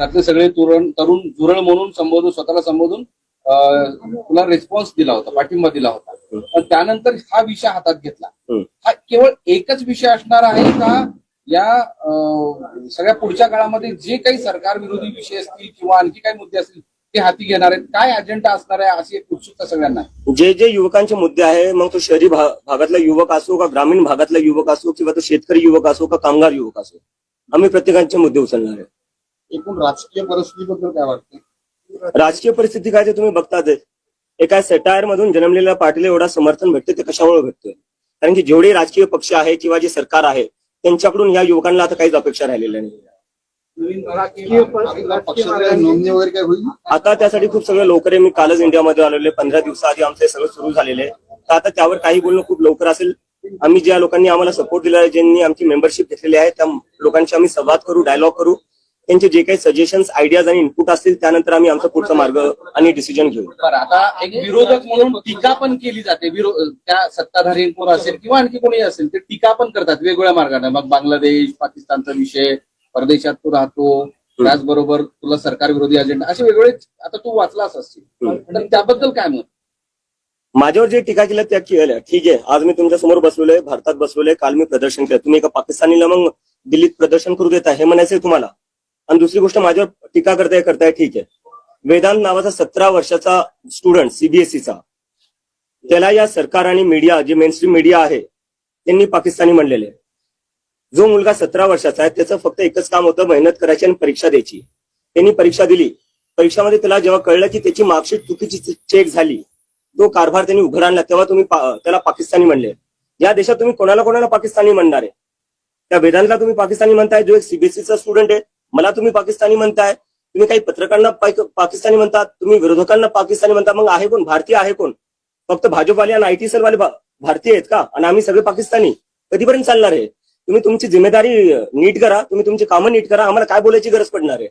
घरातले सगळे तरुण जुरळ म्हणून संबोधून स्वतःला संबोधून तुला रिस्पॉन्स दिला होता, पाठिंबा दिला होता. पण त्यानंतर हा विषय हातात घेतला. हा केवळ एकच विषय असणार आहे का या सगळ्या पुढच्या काळामध्ये जे काही सरकार विरोधी विषय असतील किंवा आणखी काही मुद्दे असतील ते हाती घेणार आहेत? काय अजेंडा असणार आहे अशी एक उत्सुकता सगळ्यांना. जे जे युवकांचे मुद्दे आहे, मग तो शहरी भागातला युवक असो का ग्रामीण भागातला युवक असो किंवा तो शेतकरी युवक असो का कामगार युवक असो, आम्ही प्रत्येकांचे मुद्दे उचलणार आहे. एकूण राजकीय परिस्थितीबद्दल काय वाटतं? राजकीय परिस्थिती काय ते तुम्ही बघताच. एका सेटायर मधून जन्मलेल्या पाटील एवढा समर्थन भेटते ते कशामुळे भेटतोय? कारण की जेवढे राजकीय पक्ष आहे किंवा जे सरकार आहे त्यांच्याकडून या युवकांना आता काहीच अपेक्षा राहिलेल्या नाही. नोंदणी वगैरे काय होईल? आता त्यासाठी खूप सगळं लवकर आहे. मी कालच इंडियामध्ये आलेले, 15 दिवसाआधी आमचं हे सगळं सुरू झालेलं आहे. तर आता त्यावर काही बोलणं खूप लवकर असेल. आम्ही ज्या लोकांनी आम्हाला सपोर्ट दिला आहे, ज्यांनी आमची मेंबरशिप घेतलेली आहे, त्या लोकांशी आम्ही संवाद करू, डायलॉग करू. त्यांचे जे काही सजेशन्स, आयडियाज आणि इनपुट असतील त्यानंतर आम्ही आमचा पुढचा मार्ग आणि डिसिजन घेऊ. बरं, आता एक विरोधक म्हणून टीका पण केली जाते. त्या सत्ताधारींवर असेल किंवा आणखी कोणी असेल ते टीका पण करतात वेगवेगळ्या मार्गाने. मग बांगलादेश, पाकिस्तानचा विषय, परदेशात तू राहतो, त्याचबरोबर तुला सरकार विरोधी अजेंडा, असे वेगवेगळे आता तू वाचलाच असतील, तर त्याबद्दल काय मत? माझ्यावर जे टीका केलं त्या केल्या, ठीक आहे. आज मी तुमच्या समोर बसलेलो आहे, भारतात बसलेलो आहे. काल मी प्रदर्शन केलं, तुम्ही एका पाकिस्तानीला मग दिल्लीत प्रदर्शन करू देता हे म्हणायचंय तुम्हाला. आणि दुसरी गोष्ट माझ्यावर टीका करताय, ठीक आहे. वेदांत नावाचा 17 वर्षाचा स्टुडंट सीबीएसईचा, त्याला या सरकार आणि मीडिया, जे मेनस्ट्रीम मीडिया आहे त्यांनी पाकिस्तानी म्हणलेले. जो मुलगा 17 वर्षाचा आहे त्याचं फक्त एकच काम होतं, मेहनत करायची आणि परीक्षा द्यायची. त्यांनी परीक्षा दिली. परीक्षामध्ये त्याला जेव्हा कळलं की त्याची मार्कशीट चुकीची चेक झाली, तो कारभार त्यांनी उघड आणला, तेव्हा तुम्ही त्याला पाकिस्तानी म्हणले. या देशात तुम्ही कोणाला पाकिस्तानी म्हणणार आहे? त्या वेदांतला तुम्ही पाकिस्तानी म्हणताय, जो एक सीबीएसईचा स्टुडंट आहे. मला तुम्ही पाकिस्तानी म्हणताय. तुम्ही काही पत्रकारांना पाकिस्तानी म्हणतात, तुम्ही विरोधकांना पाकिस्तानी म्हणता. मग आहे कोण? भारतीय आहे कोण? फक्त भाजपवाले आणि आयटी सेलवाले भारतीय आहेत का? आणि आम्ही सगळे पाकिस्तानी? कधीपर्यंत चालणार आहे? तुम्ही तुमची जिम्मेदारी नीट करा, तुम्ही तुमची कामं नीट करा. आम्हाला काय बोलायची गरज पडणार आहे?